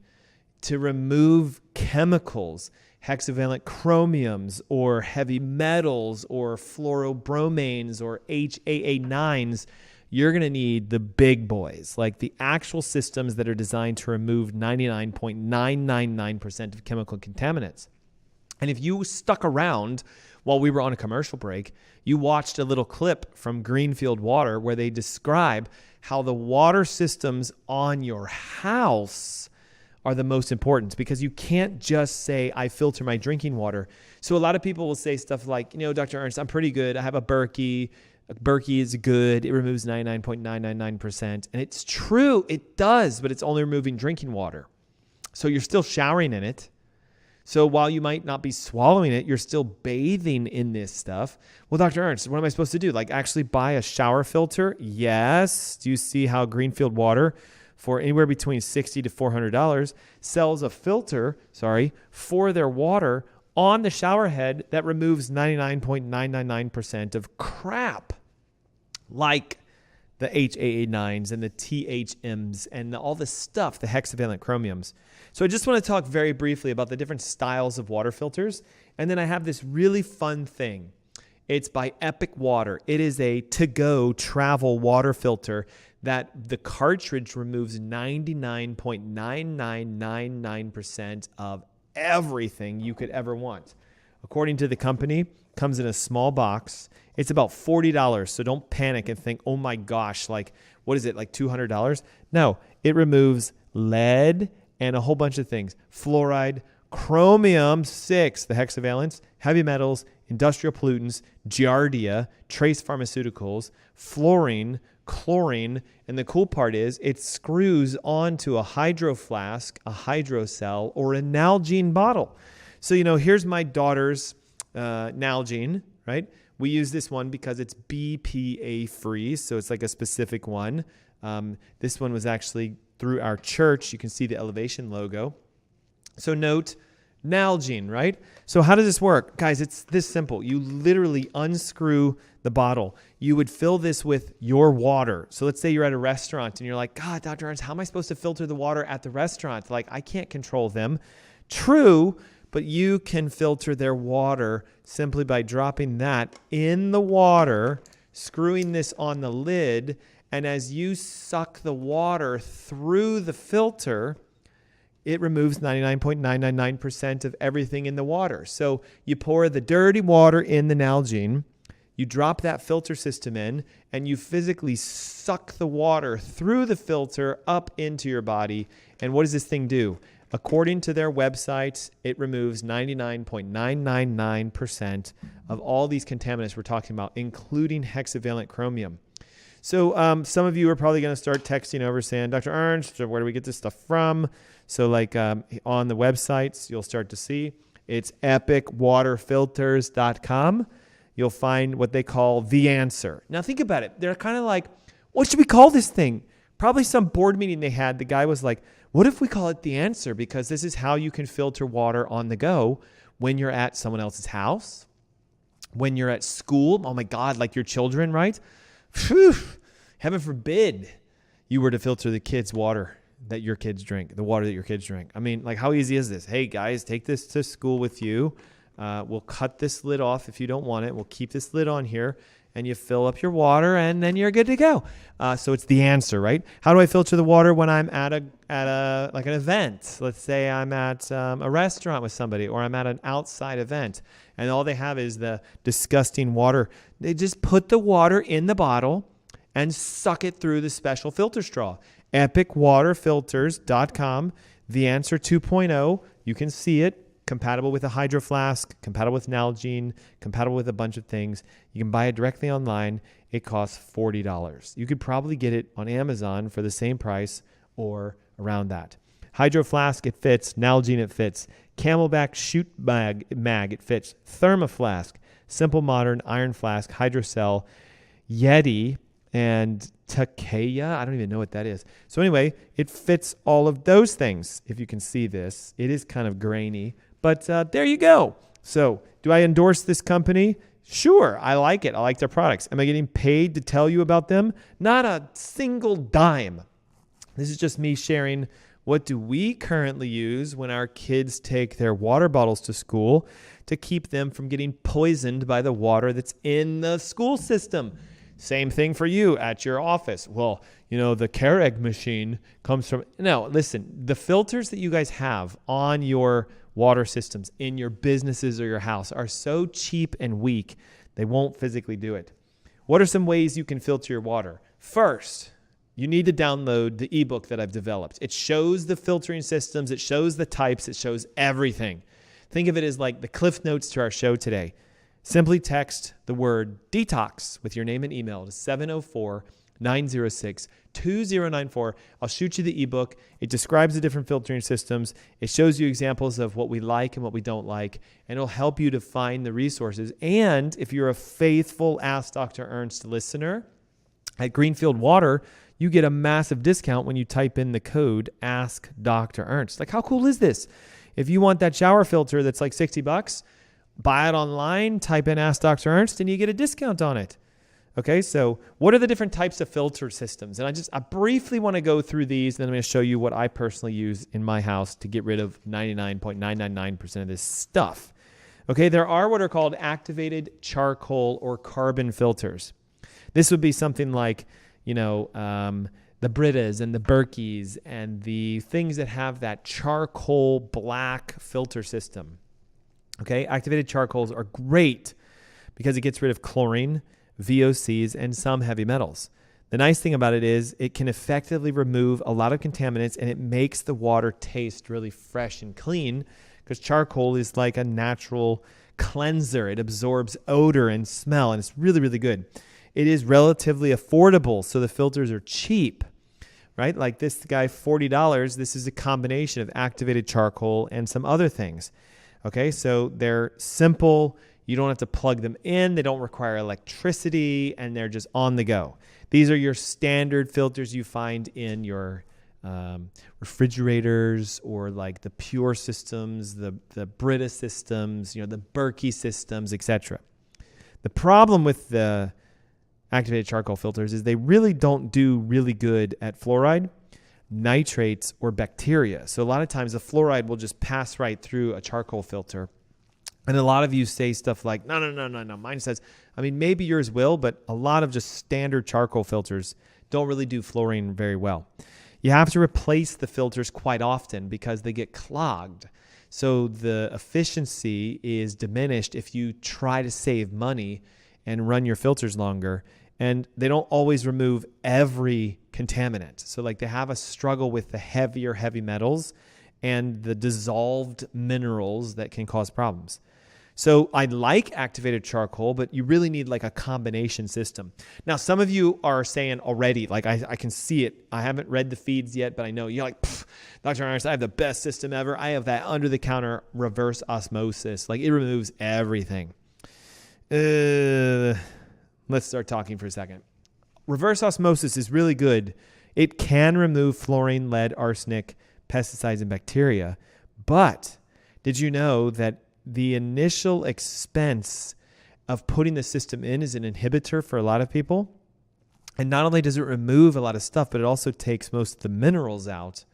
To remove chemicals, hexavalent chromiums or heavy metals or fluorobromanes or HAA9s, you're going to need the big boys, like the actual systems that are designed to remove 99.999% of chemical contaminants. And if you stuck around while we were on a commercial break, you watched a little clip from Greenfield Water where they describe how the water systems on your house are the most important, because you can't just say, I filter my drinking water. So a lot of people will say stuff like, Dr. Ernst, I'm pretty good. I have a Berkey. Berkey is good. It removes 99.999%. And it's true. It does, but it's only removing drinking water. So you're still showering in it. So while you might not be swallowing it, you're still bathing in this stuff. Well, Dr. Ernst, what am I supposed to do? Like actually buy a shower filter? Yes. Do you see how Greenfield Water, for anywhere between $60 to $400, sells a filter, for their water on the shower head that removes 99.999% of crap, like the HAA9s and the THMs and all the stuff, the hexavalent chromiums. So I just want to talk very briefly about the different styles of water filters. And then I have this really fun thing. It's by Epic Water. It is a to-go travel water filter that the cartridge removes 99.9999% of everything you could ever want. According to the company, comes in a small box. It's about $40, so don't panic and think, oh my gosh, what is it, like $200? No, it removes lead and a whole bunch of things. Fluoride, chromium-6, the hexavalents, heavy metals, industrial pollutants, giardia, trace pharmaceuticals, fluorine, chlorine, and the cool part is it screws onto a hydro flask, a hydrocell, or a Nalgene bottle. So, here's my daughter's Nalgene, right? We use this one because it's BPA free, so it's like a specific one. This one was actually through our church. You can see the Elevation logo. So note Nalgene, right? So how does this work? Guys, it's this simple. You literally unscrew the bottle. You would fill this with your water. So let's say you're at a restaurant and you're like, God, Dr. Ernst, how am I supposed to filter the water at the restaurant? I can't control them. True, but you can filter their water simply by dropping that in the water, screwing this on the lid, and as you suck the water through the filter, it removes 99.999% of everything in the water. So you pour the dirty water in the Nalgene, you drop that filter system in, and you physically suck the water through the filter up into your body. And what does this thing do? According to their website, it removes 99.999% of all these contaminants we're talking about, including hexavalent chromium. So some of you are probably going to start texting over saying, Dr. Ernst, where do we get this stuff from? So on the websites, you'll start to see it's epicwaterfilters.com. you'll find what they call the answer. Now think about it. They're kind of like, what should we call this thing? Probably some board meeting they had. The guy was like, what if we call it the answer? Because this is how you can filter water on the go when you're at someone else's house, when you're at school. Oh my God, like your children, right? Phew, heaven forbid you were to filter the kids' water that your kids drink, the water that your kids drink. I mean, like how easy is this? Hey guys, take this to school with you. We'll cut this lid off if you don't want it. We'll keep this lid on here and you fill up your water and then you're good to go. So it's the answer, right? How do I filter the water when I'm at like an event? Let's say I'm at a restaurant with somebody, or I'm at an outside event and all they have is the disgusting water. They just put the water in the bottle and suck it through the special filter straw. EpicWaterFilters.com, the answer 2.0. You can see it. Compatible with a Hydro Flask, compatible with Nalgene, compatible with a bunch of things. You can buy it directly online. It costs $40. You could probably get it on Amazon for the same price or around that. Hydro Flask, it fits. Nalgene, it fits. Camelback Chute mag, it fits. Thermoflask, Simple Modern, Iron Flask, Hydrocell, Yeti, and Takeya. I don't even know what that is. So anyway, it fits all of those things. If you can see this, it is kind of grainy, but there you go. So do I endorse this company? Sure, I like it. I like their products. Am I getting paid to tell you about them? Not a single dime. This is just me sharing what do we currently use when our kids take their water bottles to school to keep them from getting poisoned by the water that's in the school system. Same thing for you at your office. Well, you know, the Keurig machine comes from... No, listen, the filters that you guys have on your water systems in your businesses or your house are so cheap and weak, they won't physically do it. What are some ways you can filter your water? First, you need to download the ebook that I've developed. It shows the filtering systems, it shows the types, it shows everything. Think of it as like the Cliff Notes to our show today. Simply text the word detox with your name and email to 704-906-2094. I'll shoot you the ebook. It describes the different filtering systems. It shows you examples of what we like and what we don't like, and it'll help you to find the resources. And if you're a faithful Ask Dr. Ernst listener, at Greenfield Water, you get a massive discount when you type in the code AskDrErnst. Like, how cool is this? If you want that shower filter that's like $60, buy it online, type in Ask Dr. Ernst, and you get a discount on it. Okay, so what are the different types of filter systems? And I briefly want to go through these, and then I'm going to show you what I personally use in my house to get rid of 99.999% of this stuff. Okay, there are what are called activated charcoal or carbon filters. This would be something like, you know, the Britas and the Berkeys and the things that have that charcoal black filter system. Okay, activated charcoals are great because it gets rid of chlorine, VOCs, and some heavy metals. The nice thing about it is it can effectively remove a lot of contaminants, and it makes the water taste really fresh and clean because charcoal is like a natural cleanser. It absorbs odor and smell, and it's really, really good. It is relatively affordable, so the filters are cheap, right? Like this guy, $40. This is a combination of activated charcoal and some other things. Okay, so they're simple. You don't have to plug them in. They don't require electricity, and they're just on the go. These are your standard filters you find in your refrigerators, or like the Pure systems, the Brita systems, you know, the Berkey systems, etc. The problem with the activated charcoal filters is they really don't do really good at fluoride, nitrates, or bacteria. So a lot of times the fluoride will just pass right through a charcoal filter. And a lot of you say stuff like, no. Mine says, I mean, maybe yours will, but a lot of just standard charcoal filters don't really do fluorine very well. You have to replace the filters quite often because they get clogged. So the efficiency is diminished if you try to save money and run your filters longer. And they don't always remove every contaminant. So like they have a struggle with the heavy metals and the dissolved minerals that can cause problems. So I like activated charcoal, but you really need like a combination system. Now, some of you are saying already, like I can see it. I haven't read the feeds yet, but I know you're like, Dr. Ernst, I have the best system ever. I have that under-the-counter reverse osmosis. Like it removes everything. Let's start talking for a second. Reverse osmosis is really good. It can remove fluorine, lead, arsenic, pesticides, and bacteria. But did you know that the initial expense of putting the system in is an inhibitor for a lot of people? And not only does it remove a lot of stuff, but it also takes most of the minerals out.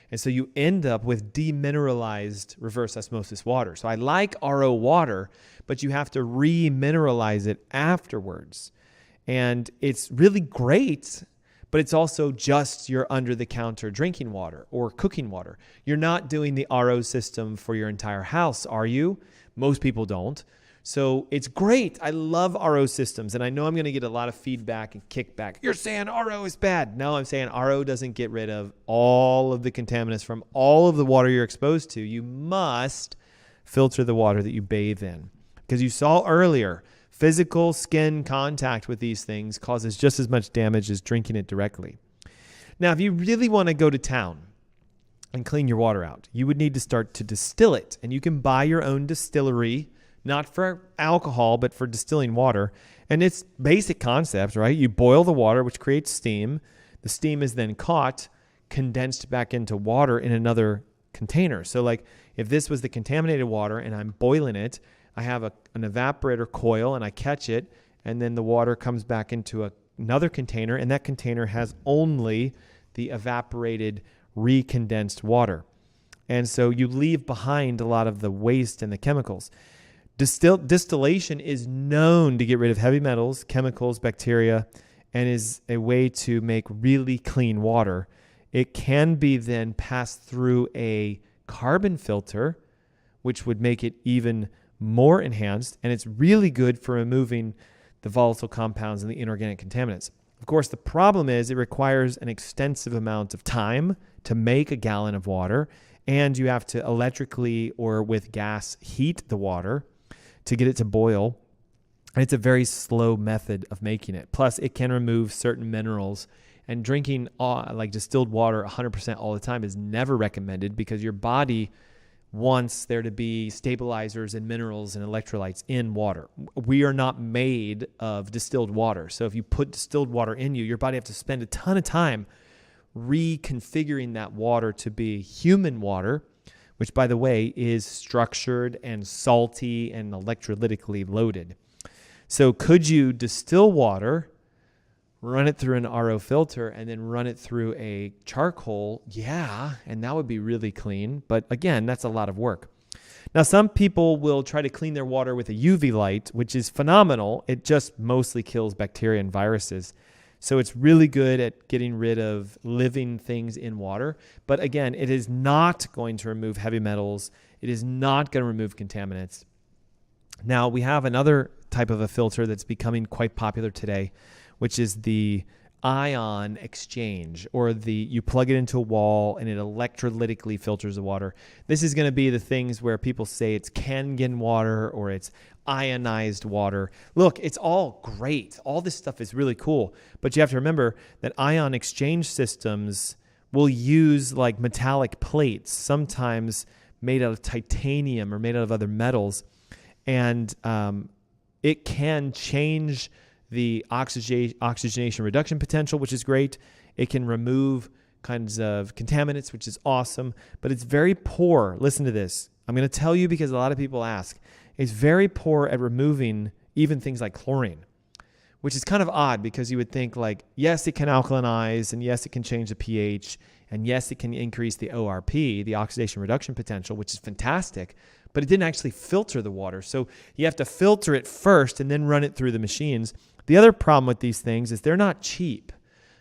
And so you end up with demineralized reverse osmosis water. So I like RO water, but you have to remineralize it afterwards. And it's really great, but it's also just your under-the-counter drinking water or cooking water. You're not doing the RO system for your entire house, are you? Most people don't. So it's great. I love RO systems, and I know I'm going to get a lot of feedback and kickback. You're saying RO is bad. No, I'm saying RO doesn't get rid of all of the contaminants from all of the water you're exposed to. You must filter the water that you bathe in. Because you saw earlier, physical skin contact with these things causes just as much damage as drinking it directly. Now, if you really want to go to town and clean your water out, you would need to start to distill it. And you can buy your own distillery, not for alcohol, but for distilling water. And it's basic concepts, right? You boil the water, which creates steam. The steam is then caught, condensed back into water in another container. So like if this was the contaminated water and I'm boiling it, I have an evaporator coil and I catch it, and then the water comes back into another container, and that container has only the evaporated, recondensed water. And so you leave behind a lot of the waste and the chemicals. Distillation is known to get rid of heavy metals, chemicals, bacteria, and is a way to make really clean water. It can be then passed through a carbon filter, which would make it even more enhanced, and it's really good for removing the volatile compounds and the inorganic contaminants. Of course, the problem is it requires an extensive amount of time to make a gallon of water, and you have to electrically or with gas heat the water to get it to boil. And it's a very slow method of making it. Plus, it can remove certain minerals, and drinking like distilled water 100% all the time is never recommended because your body wants there to be stabilizers and minerals and electrolytes in water. We are not made of distilled water. So if you put distilled water in you, your body has to spend a ton of time reconfiguring that water to be human water, which, by the way, is structured and salty and electrolytically loaded. So could you distill water, run it through an RO filter, and then run it through a charcoal? Yeah, and that would be really clean. But again, that's a lot of work. Now, some people will try to clean their water with a UV light, which is phenomenal. It just mostly kills bacteria and viruses. So it's really good at getting rid of living things in water. But again, it is not going to remove heavy metals. It is not going to remove contaminants. Now, we have another type of a filter that's becoming quite popular today, which is the ion exchange, or you plug it into a wall and it electrolytically filters the water. This is going to be the things where people say it's Kangen water or it's ionized water. Look, it's all great. All this stuff is really cool, but you have to remember that ion exchange systems will use like metallic plates, sometimes made out of titanium or made out of other metals, and it can change the oxygenation reduction potential, which is great. It can remove kinds of contaminants, which is awesome, but it's very poor. Listen to this. I'm going to tell you because a lot of people ask. It's very poor at removing even things like chlorine, which is kind of odd because you would think like, yes, it can alkalinize, and yes, it can change the pH, and yes, it can increase the ORP, the oxidation reduction potential, which is fantastic, but it didn't actually filter the water. So you have to filter it first and then run it through the machines. The other problem with these things is they're not cheap.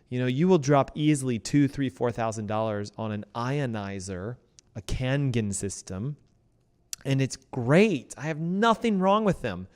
You know, you will drop easily $2,000, $3,000, $4,000 on an ionizer, a Kangen system, and it's great. I have nothing wrong with them,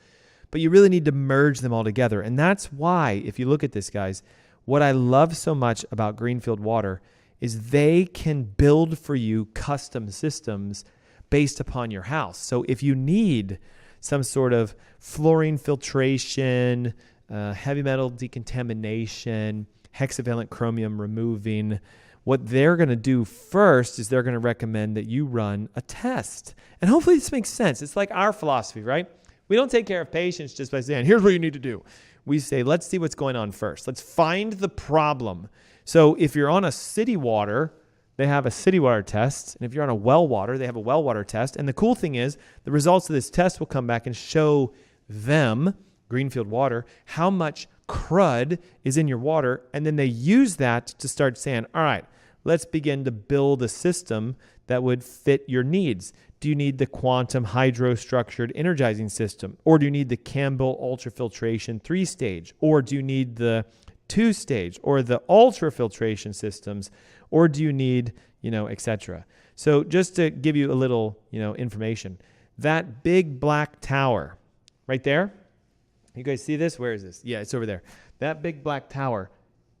but you really need to merge them all together. And that's why, if you look at this, guys, what I love so much about Greenfield Water is they can build for you custom systems based upon your house. So if you need some sort of fluorine filtration, heavy metal decontamination, hexavalent chromium removing, what they're going to do first is they're going to recommend that you run a test. And hopefully this makes sense. It's like our philosophy, right? We don't take care of patients just by saying, here's what you need to do. We say, let's see what's going on first. Let's find the problem. So if you're on a city water, they have a city water test. And if you're on a well water, they have a well water test. And the cool thing is the results of this test will come back and show them, Greenfield Water, how much crud is in your water. And then they use that to start saying, all right, let's begin to build a system that would fit your needs. Do you need the quantum hydro-structured energizing system? Or do you need the Campbell ultrafiltration 3-stage? Or do you need the 2-stage or the ultrafiltration systems? Or do you need, etc.? So just to give you a little, information, that big black tower right there, you guys see this? Where is this? Yeah, it's over there. That big black tower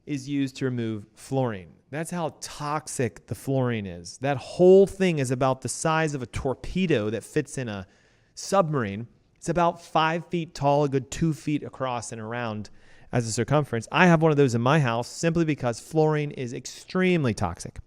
is used to remove fluorine. That's how toxic the fluorine is. That whole thing is about the size of a torpedo that fits in a submarine. It's about 5 feet tall, a good 2 feet across and around as a circumference. I have one of those in my house simply because fluorine is extremely toxic.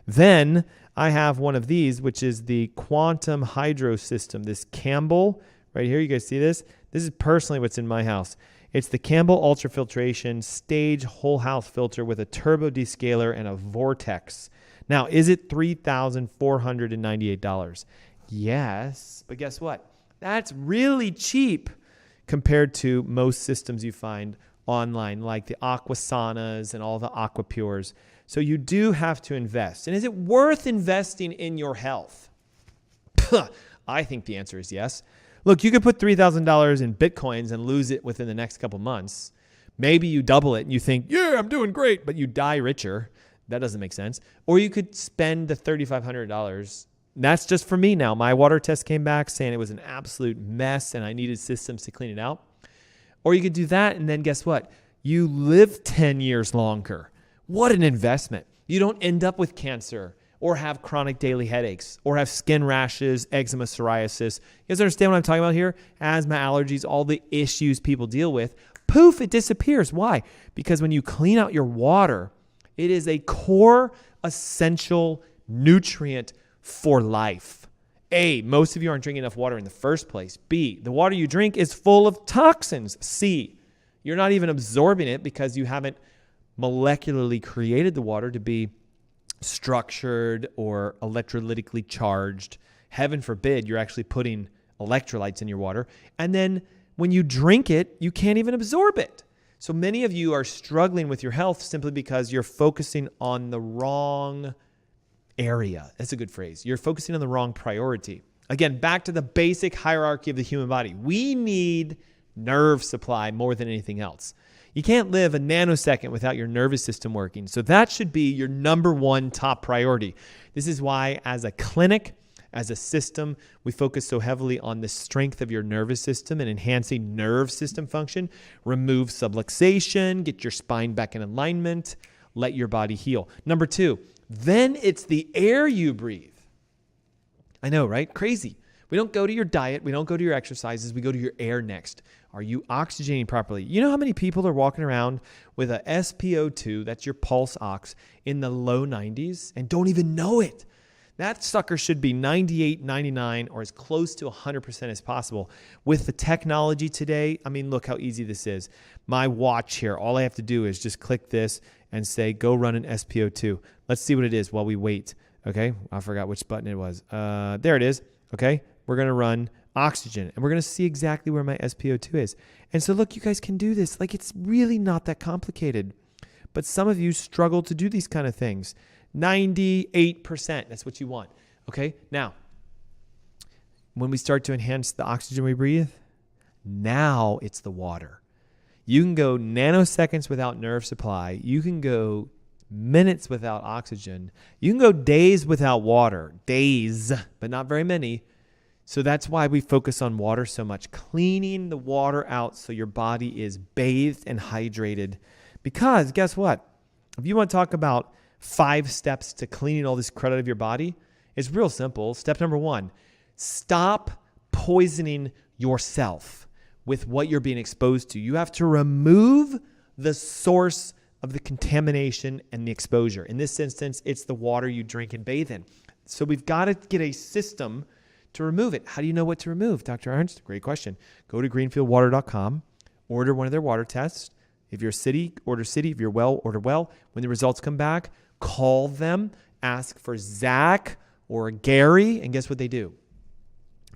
Then I have one of these, which is the quantum hydro system. This Campbell right here, you guys see this? This is personally what's in my house. It's the Campbell ultrafiltration stage whole house filter with a turbo descaler and a vortex. Now, is it $3,498? Yes, but guess what? That's really cheap compared to most systems you find online, like the Aquasanas and all the Aquapures. So you do have to invest. And is it worth investing in your health? I think the answer is yes. Look, you could put $3,000 in Bitcoins and lose it within the next couple months. Maybe you double it and you think, yeah, I'm doing great, but you die richer. That doesn't make sense. Or you could spend the $3,500. That's just for me now. My water test came back saying it was an absolute mess and I needed systems to clean it out. Or you could do that and then guess what? You live 10 years longer. What an investment. You don't end up with cancer or have chronic daily headaches, or have skin rashes, eczema, psoriasis. You guys understand what I'm talking about here? Asthma, allergies, all the issues people deal with. Poof, it disappears. Why? Because when you clean out your water, it is a core essential nutrient for life. A, most of you aren't drinking enough water in the first place. B, the water you drink is full of toxins. C, you're not even absorbing it because you haven't molecularly created the water to be structured or electrolytically charged. Heaven forbid you're actually putting electrolytes in your water. And then when you drink it, you can't even absorb it. So many of you are struggling with your health simply because you're focusing on the wrong area. That's a good phrase. You're focusing on the wrong priority. Again, back to the basic hierarchy of the human body. We need nerve supply more than anything else. You can't live a nanosecond without your nervous system working. So that should be your number one top priority. This is why as a clinic, as a system, we focus so heavily on the strength of your nervous system and enhancing nerve system function. Remove subluxation, get your spine back in alignment, let your body heal. Number two, then it's the air you breathe. I know, right? Crazy. We don't go to your diet. We don't go to your exercises. We go to your air next. Are you oxygenating properly? You know how many people are walking around with a SpO2, that's your pulse ox, in the low 90s and don't even know it? That sucker should be 98, 99, or as close to 100% as possible. With the technology today, I mean, look how easy this is. My watch here, all I have to do is just click this and say, go run an SpO2. Let's see what it is while we wait. Okay, I forgot which button it was. There it is. Okay, we're going to run oxygen, and we're going to see exactly where my SpO2 is. And so look, you guys can do this. Like, it's really not that complicated. But some of you struggle to do these kind of things. 98%, that's what you want. Okay, now, when we start to enhance the oxygen we breathe, now it's the water. You can go nanoseconds without nerve supply. You can go minutes without oxygen. You can go days without water. Days, but not very many. So that's why we focus on water so much, cleaning the water out so your body is bathed and hydrated. Because guess what? If you want to talk about 5 steps to cleaning all this crud out of your body, it's real simple. Step number 1, stop poisoning yourself with what you're being exposed to. You have to remove the source of the contamination and the exposure. In this instance, it's the water you drink and bathe in. So we've got to get a system to remove it. How do you know what to remove, Dr. Ernst? Great question. Go to greenfieldwater.com, order one of their water tests. If you're City, order City. If you're Well, order Well. When the results come back, call them, ask for Zach or Gary, and guess what they do?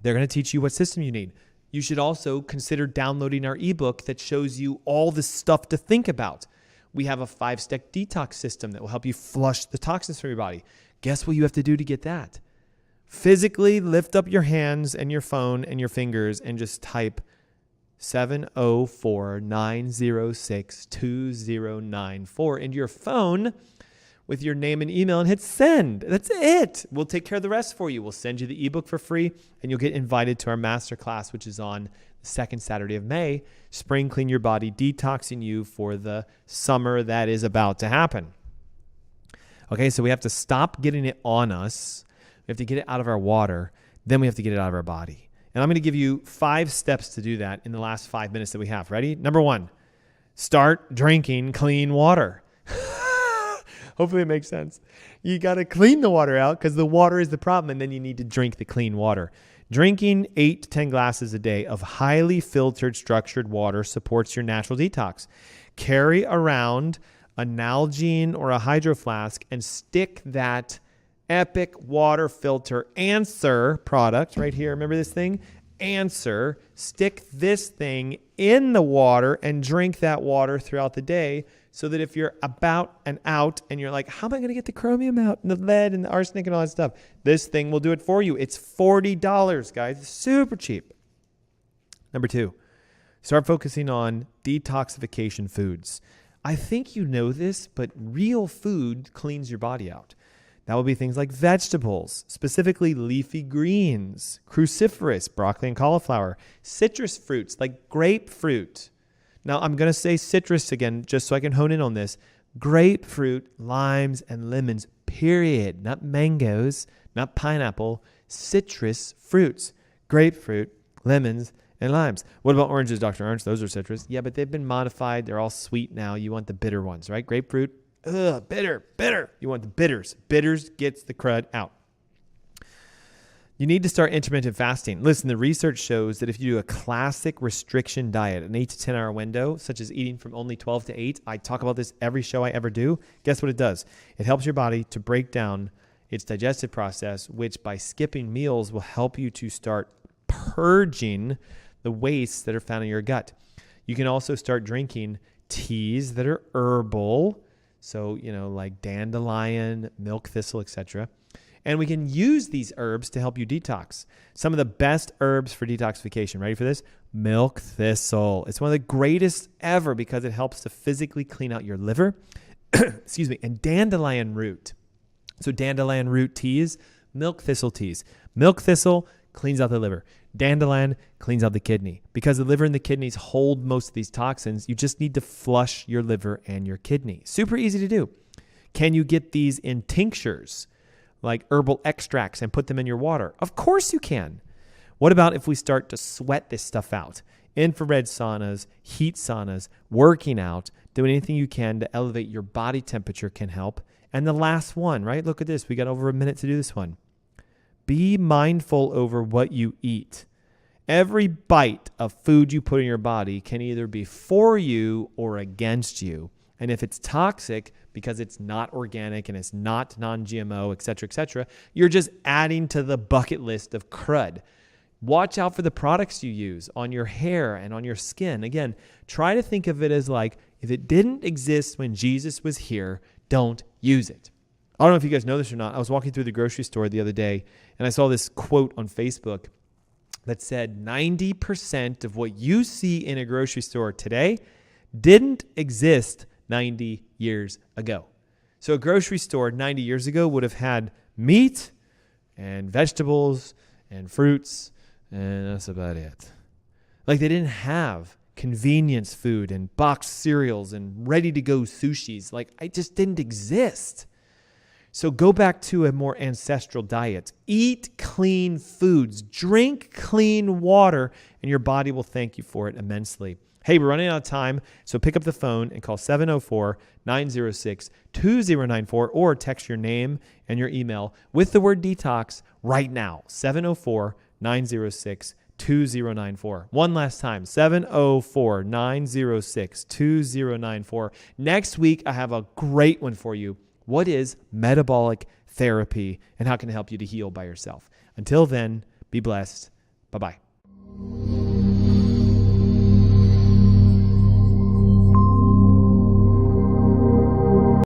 They're going to teach you what system you need. You should also consider downloading our ebook that shows you all the stuff to think about. We have a 5-step detox system that will help you flush the toxins from your body. Guess what you have to do to get that? Physically lift up your hands and your phone and your fingers and just type 704-906-2094 into your phone with your name and email and hit send. That's it. We'll take care of the rest for you. We'll send you the ebook for free, and you'll get invited to our masterclass, which is on the second Saturday of May, Spring Clean Your Body, detoxing you for the summer that is about to happen. Okay, so we have to stop getting it on us. We have to get it out of our water. Then we have to get it out of our body. And I'm going to give you 5 steps to do that in the last 5 minutes that we have. Ready? Number 1, start drinking clean water. Hopefully it makes sense. You got to clean the water out because the water is the problem, and then you need to drink the clean water. Drinking 8 to 10 glasses a day of highly filtered, structured water supports your natural detox. Carry around a Nalgene or a Hydro Flask and stick that Epic Water Filter Answer product right here. Remember this thing? Answer. Stick this thing in the water and drink that water throughout the day, so that if you're about and out and you're like, how am I going to get the chromium out and the lead and the arsenic and all that stuff? This thing will do it for you. It's $40, guys. It's super cheap. Number 2, start focusing on detoxification foods. I think you know this, but real food cleans your body out. That will be things like vegetables, specifically leafy greens, cruciferous, broccoli and cauliflower, citrus fruits like grapefruit. Now, I'm going to say citrus again, just so I can hone in on this. Grapefruit, limes, and lemons, period. Not mangoes, not pineapple. Citrus fruits. Grapefruit, lemons, and limes. What about oranges, Dr. Ernst? Those are citrus. Yeah, but they've been modified. They're all sweet now. You want the bitter ones, right? Grapefruit, bitter. You want the bitters. Bitters gets the crud out. You need to start intermittent fasting. Listen, the research shows that if you do a classic restriction diet, an 8 to 10 hour window, such as eating from only 12 to 8, I talk about this every show I ever do. Guess what it does? It helps your body to break down its digestive process, which by skipping meals will help you to start purging the wastes that are found in your gut. You can also start drinking teas that are herbal, so, like dandelion, milk thistle, etc. And we can use these herbs to help you detox. Some of the best herbs for detoxification. Ready for this? Milk thistle. It's one of the greatest ever because it helps to physically clean out your liver. Excuse me. And dandelion root. So dandelion root teas, milk thistle teas. Milk thistle cleans out the liver. Dandelion cleans out the kidney. Because the liver and the kidneys hold most of these toxins, you just need to flush your liver and your kidney. Super easy to do. Can you get these in tinctures, like herbal extracts, and put them in your water? Of course you can. What about if we start to sweat this stuff out? Infrared saunas, heat saunas, working out, doing anything you can to elevate your body temperature can help. And the last one, right? Look at this. We got over a minute to do this one. Be mindful over what you eat. Every bite of food you put in your body can either be for you or against you. And if it's toxic because it's not organic and it's not non-GMO, et cetera, you're just adding to the bucket list of crud. Watch out for the products you use on your hair and on your skin. Again, try to think of it as like, if it didn't exist when Jesus was here, don't use it. I don't know if you guys know this or not. I was walking through the grocery store the other day, and I saw this quote on Facebook that said 90% of what you see in a grocery store today didn't exist 90 years ago. So a grocery store 90 years ago would have had meat and vegetables and fruits, and that's about it. Like, they didn't have convenience food and boxed cereals and ready-to-go sushis. Like, it just didn't exist. So go back to a more ancestral diet. Eat clean foods. Drink clean water, and your body will thank you for it immensely. Hey, we're running out of time, so pick up the phone and call 704-906-2094 or text your name and your email with the word detox right now, 704-906-2094. 704-906-2094. One last time, 704-906-2094. Next week, I have a great one for you. What is metabolic therapy and how can it help you to heal by yourself? Until then, be blessed. Bye-bye.